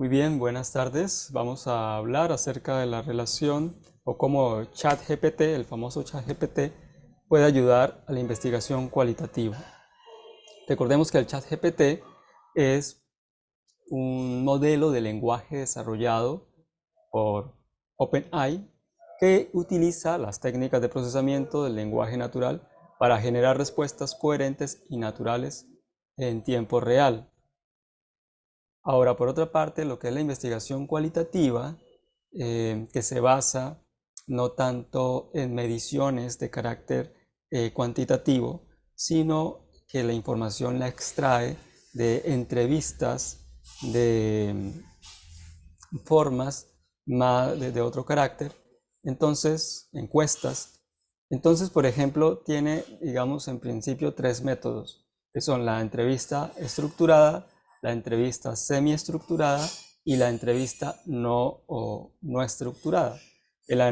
Muy bien, buenas tardes. Vamos a hablar acerca de la relación o cómo ChatGPT, el famoso ChatGPT, puede ayudar a la investigación cualitativa. Recordemos que el ChatGPT es un modelo de lenguaje desarrollado por OpenAI que utiliza las técnicas de procesamiento del lenguaje natural para generar respuestas coherentes y naturales en tiempo real. Ahora, por otra parte, lo que es la investigación cualitativa, que se basa no tanto en mediciones de carácter cuantitativo, sino que la información la extrae de entrevistas, de formas más de otro carácter, entonces, encuestas. Entonces, por ejemplo, tiene, digamos, en principio tres métodos, que son la entrevista estructurada, la entrevista semiestructurada y la entrevista no estructurada. En la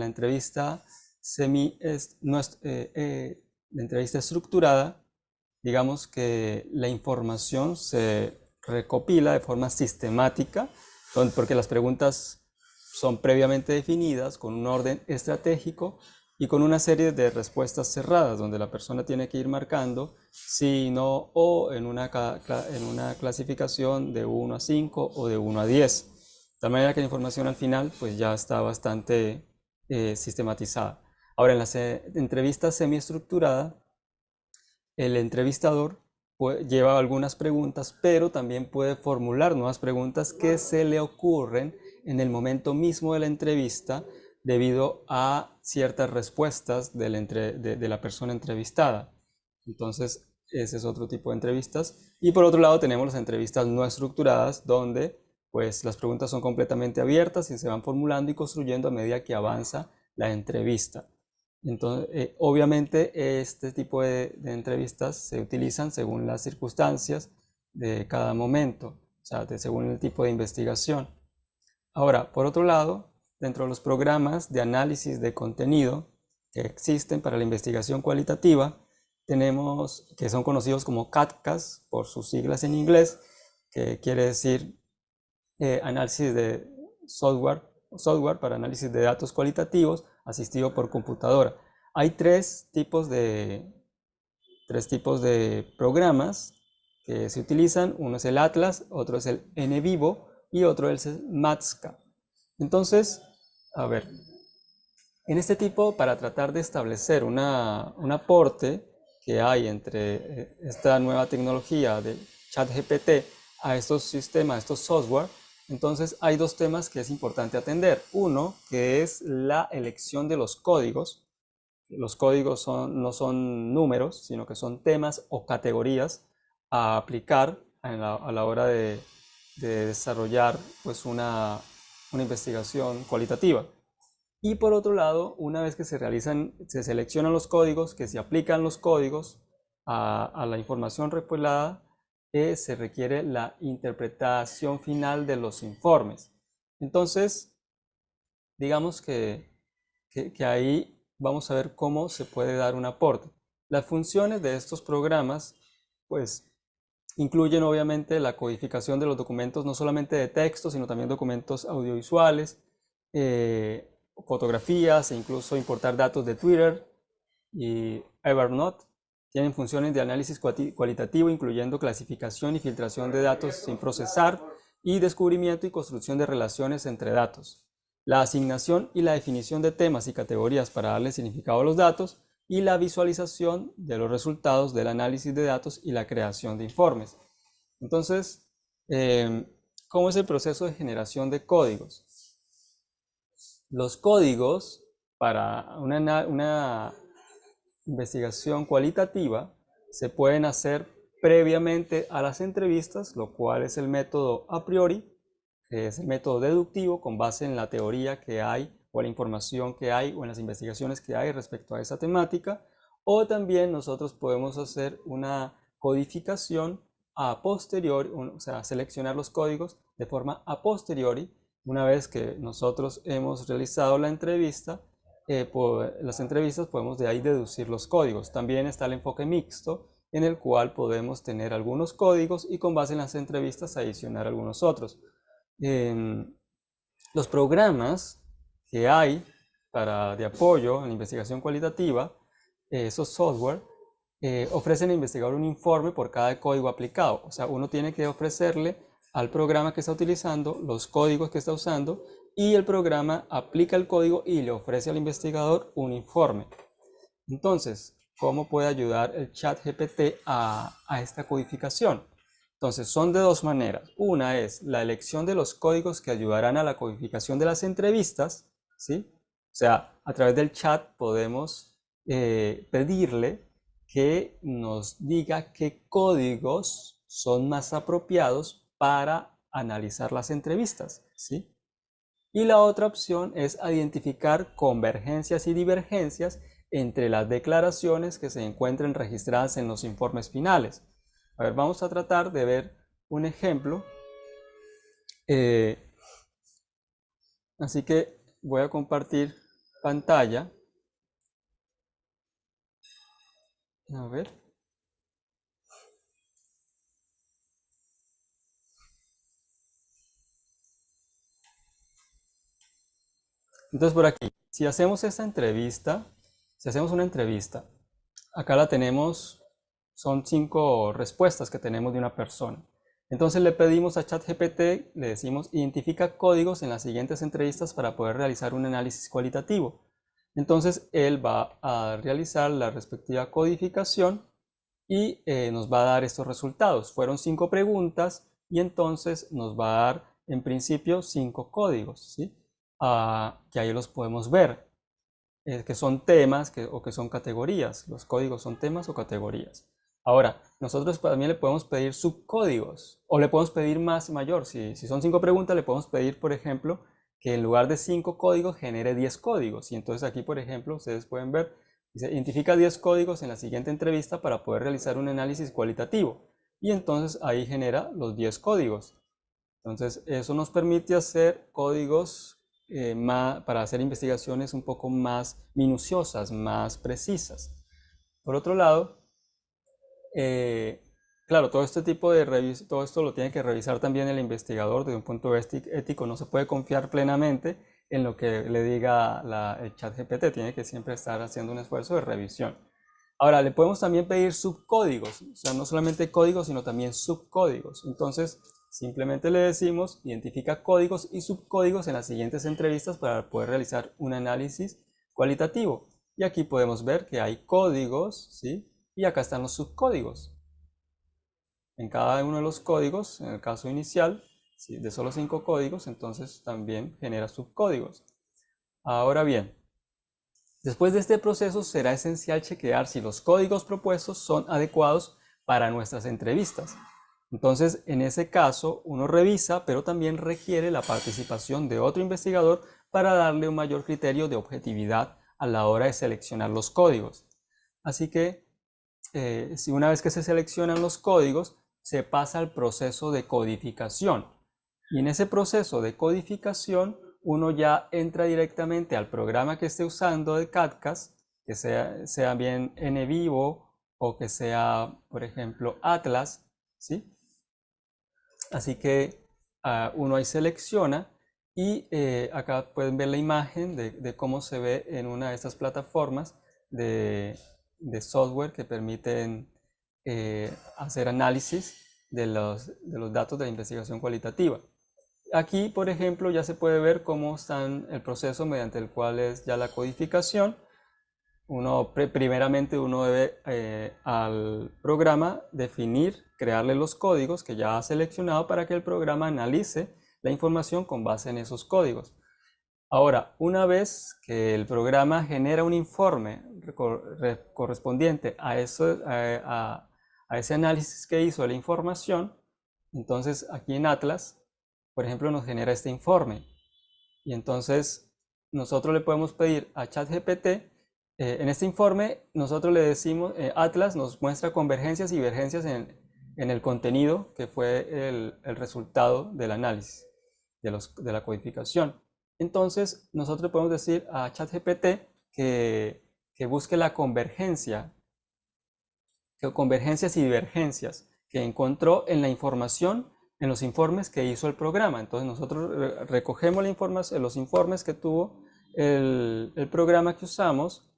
entrevista la entrevista estructurada, digamos que la información se recopila de forma sistemática, porque las preguntas son previamente definidas con un orden estratégico y con una serie de respuestas cerradas, donde la persona tiene que ir marcando sí, no o en una clasificación de 1 a 5 o de 1 a 10. De tal manera que la información al final pues ya está bastante sistematizada. Ahora, en la entrevista semiestructurada, el entrevistador lleva algunas preguntas, pero también puede formular nuevas preguntas que se le ocurren en el momento mismo de la entrevista debido a ciertas respuestas de la persona entrevistada. Entonces, ese es otro tipo de entrevistas. Y por otro lado tenemos las entrevistas no estructuradas, donde pues las preguntas son completamente abiertas y se van formulando y construyendo a medida que avanza la entrevista. Entonces, obviamente este tipo de entrevistas se utilizan según las circunstancias de cada momento, o sea, según el tipo de investigación. Ahora, por otro lado, dentro de los programas de análisis de contenido que existen para la investigación cualitativa, tenemos que son conocidos como CATCAS por sus siglas en inglés, que quiere decir análisis de software para análisis de datos cualitativos asistido por computadora. Hay tres tipos de programas que se utilizan. Uno es el Atlas, otro es el NVivo y otro es el Matska. Entonces, a ver, en este tipo, para tratar de establecer un aporte que hay entre esta nueva tecnología de ChatGPT a estos sistemas, a estos software, entonces hay dos temas que es importante atender. Uno, que es la elección de los códigos. Los códigos no son números, sino que son temas o categorías a aplicar a la hora de desarrollar pues, una investigación cualitativa. Y por otro lado, una vez que se seleccionan los códigos, que se aplican los códigos a la información recopilada, se requiere la interpretación final de los informes. Entonces, digamos que ahí vamos a ver cómo se puede dar un aporte. Las funciones de estos programas, pues, incluyen obviamente la codificación de los documentos, no solamente de texto, sino también documentos audiovisuales, fotografías e incluso importar datos de Twitter y Evernote. Tienen funciones de análisis cualitativo, incluyendo clasificación y filtración de datos sin procesar y descubrimiento y construcción de relaciones entre datos. La asignación y la definición de temas y categorías para darle significado a los datos y la visualización de los resultados del análisis de datos y la creación de informes. Entonces, ¿cómo es el proceso de generación de códigos? Los códigos para una investigación cualitativa se pueden hacer previamente a las entrevistas, lo cual es el método a priori, que es el método deductivo con base en la teoría que hay o la información que hay o en las investigaciones que hay respecto a esa temática, o también nosotros podemos hacer una codificación a posteriori, o sea, seleccionar los códigos de forma a posteriori, una vez que nosotros hemos realizado la entrevista. Por las entrevistas podemos de ahí deducir los códigos. También está el enfoque mixto, en el cual podemos tener algunos códigos y con base en las entrevistas adicionar algunos otros. Los programas que hay de apoyo a la investigación cualitativa, esos software, ofrecen al investigador un informe por cada código aplicado. O sea, uno tiene que ofrecerle al programa que está utilizando los códigos que está usando y el programa aplica el código y le ofrece al investigador un informe. Entonces, ¿cómo puede ayudar el ChatGPT a esta codificación? Entonces, son de dos maneras. Una es la elección de los códigos que ayudarán a la codificación de las entrevistas, ¿sí? O sea, a través del chat podemos pedirle que nos diga qué códigos son más apropiados para analizar las entrevistas, ¿sí? Y la otra opción es identificar convergencias y divergencias entre las declaraciones que se encuentren registradas en los informes finales. A ver, vamos a tratar de ver un ejemplo. Así que voy a compartir pantalla. A ver. Entonces por aquí, si hacemos esta entrevista, si hacemos una entrevista, acá la tenemos, son 5 respuestas que tenemos de una persona. Entonces le pedimos a ChatGPT, le decimos, identifica códigos en las siguientes entrevistas para poder realizar un análisis cualitativo. Entonces él va a realizar la respectiva codificación y nos va a dar estos resultados. Fueron 5 preguntas y entonces nos va a dar en principio 5 códigos, ¿sí? Que ahí los podemos ver, que son temas o que son categorías. Los códigos son temas o categorías. Ahora, nosotros también le podemos pedir subcódigos o le podemos pedir más mayor. Si son 5 preguntas, le podemos pedir, por ejemplo, que en lugar de 5 códigos genere 10 códigos. Y entonces aquí, por ejemplo, ustedes pueden ver, dice, identifica 10 códigos en la siguiente entrevista para poder realizar un análisis cualitativo. Y entonces ahí genera los 10 códigos. Entonces, eso nos permite hacer códigos para hacer investigaciones un poco más minuciosas, más precisas. Por otro lado, claro, todo este tipo de todo esto lo tiene que revisar también el investigador desde un punto de vista ético. No se puede confiar plenamente en lo que le diga el ChatGPT. Tiene que siempre estar haciendo un esfuerzo de revisión. Ahora, le podemos también pedir subcódigos, o sea, no solamente códigos, sino también subcódigos. Entonces, simplemente le decimos, identifica códigos y subcódigos en las siguientes entrevistas para poder realizar un análisis cualitativo. Y aquí podemos ver que hay códigos, ¿sí? Y acá están los subcódigos. En cada uno de los códigos, en el caso inicial, ¿sí? De solo 5 códigos, entonces también genera subcódigos. Ahora bien, después de este proceso será esencial chequear si los códigos propuestos son adecuados para nuestras entrevistas. Entonces, en ese caso, uno revisa, pero también requiere la participación de otro investigador para darle un mayor criterio de objetividad a la hora de seleccionar los códigos. Así que, si una vez que se seleccionan los códigos, se pasa al proceso de codificación. Y en ese proceso de codificación, uno ya entra directamente al programa que esté usando de CADCAS, que sea bien NVivo o que sea, por ejemplo, Atlas, ¿sí? Así que uno ahí selecciona y acá pueden ver la imagen de cómo se ve en una de estas plataformas de software que permiten hacer análisis de los datos de la investigación cualitativa. Aquí, por ejemplo, ya se puede ver cómo está el proceso mediante el cual es ya la codificación. Primeramente uno debe al programa definir, crearle los códigos que ya ha seleccionado para que el programa analice la información con base en esos códigos. Ahora, una vez que el programa genera un informe correspondiente a ese análisis que hizo de la información, entonces aquí en Atlas, por ejemplo, nos genera este informe. Y entonces nosotros le podemos pedir a ChatGPT, en este informe nosotros le decimos, Atlas nos muestra convergencias y divergencias en el contenido que fue el resultado del análisis de la codificación. Entonces nosotros le podemos decir a ChatGPT que busque la convergencias y divergencias que encontró en la información en los informes que hizo el programa. Entonces nosotros recogemos los informes que tuvo el programa que usamos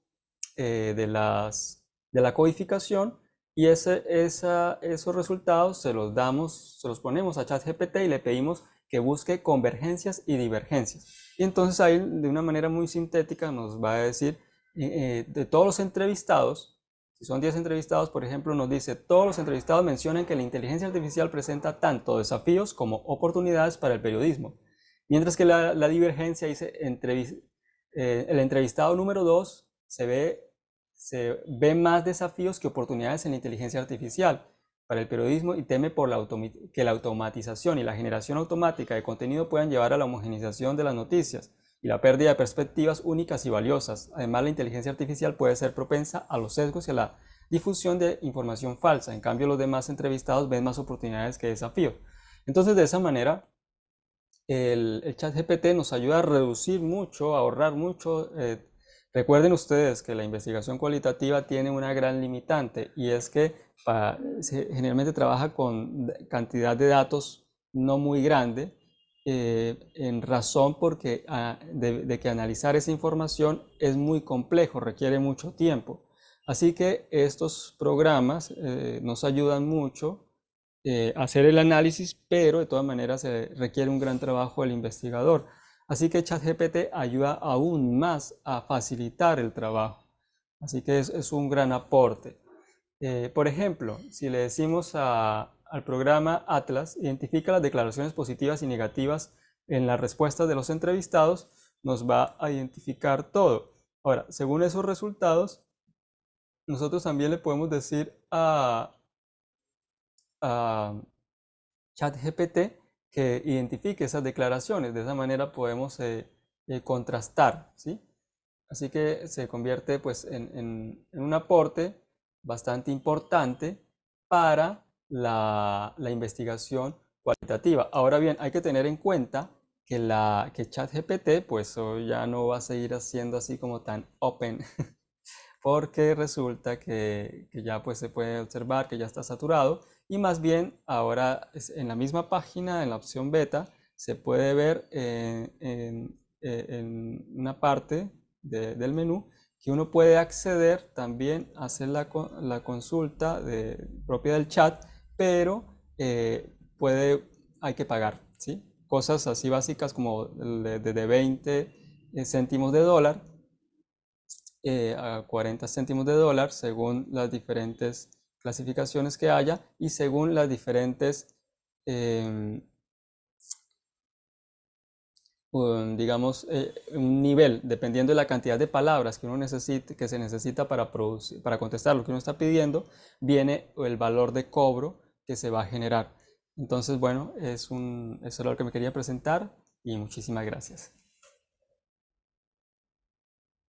de la codificación y esos resultados se los ponemos a ChatGPT y le pedimos que busque convergencias y divergencias. Y entonces ahí de una manera muy sintética nos va a decir de todos los entrevistados, si son 10 entrevistados, por ejemplo, nos dice, todos los entrevistados mencionan que la inteligencia artificial presenta tanto desafíos como oportunidades para el periodismo. Mientras que la divergencia dice, el entrevistado número 2 se ve más desafíos que oportunidades en la inteligencia artificial para el periodismo y teme por que la automatización y la generación automática de contenido puedan llevar a la homogeneización de las noticias y la pérdida de perspectivas únicas y valiosas. Además, la inteligencia artificial puede ser propensa a los sesgos y a la difusión de información falsa. En cambio, los demás entrevistados ven más oportunidades que desafíos. Entonces, de esa manera, el ChatGPT nos ayuda a reducir mucho, a ahorrar mucho. Recuerden ustedes que la investigación cualitativa tiene una gran limitante y es que generalmente trabaja con cantidad de datos no muy grande, en razón porque de que analizar esa información es muy complejo, requiere mucho tiempo. Así que estos programas nos ayudan mucho a hacer el análisis, pero de todas maneras requiere un gran trabajo del investigador. Así que ChatGPT ayuda aún más a facilitar el trabajo. Así que es un gran aporte. Por ejemplo, si le decimos al programa Atlas, identifica las declaraciones positivas y negativas en las respuestas de los entrevistados, nos va a identificar todo. Ahora, según esos resultados, nosotros también le podemos decir a ChatGPT que identifique esas declaraciones. De esa manera podemos contrastar, ¿sí? Así que se convierte pues, en un aporte bastante importante para la investigación cualitativa. Ahora bien, hay que tener en cuenta que ChatGPT pues ya no va a seguir siendo así como tan open, porque resulta que ya pues se puede observar que ya está saturado y más bien ahora en la misma página, en la opción beta, se puede ver en una parte del menú que uno puede acceder también a hacer la consulta propia del chat, pero hay que pagar, ¿sí? Cosas así básicas como de 20 céntimos de dólar a 40 céntimos de dólar según las diferentes clasificaciones que haya y según las diferentes, digamos, un nivel, dependiendo de la cantidad de palabras que uno necesite, que se necesita para contestar lo que uno está pidiendo, viene el valor de cobro que se va a generar. Entonces, bueno, eso es lo que me quería presentar y muchísimas gracias.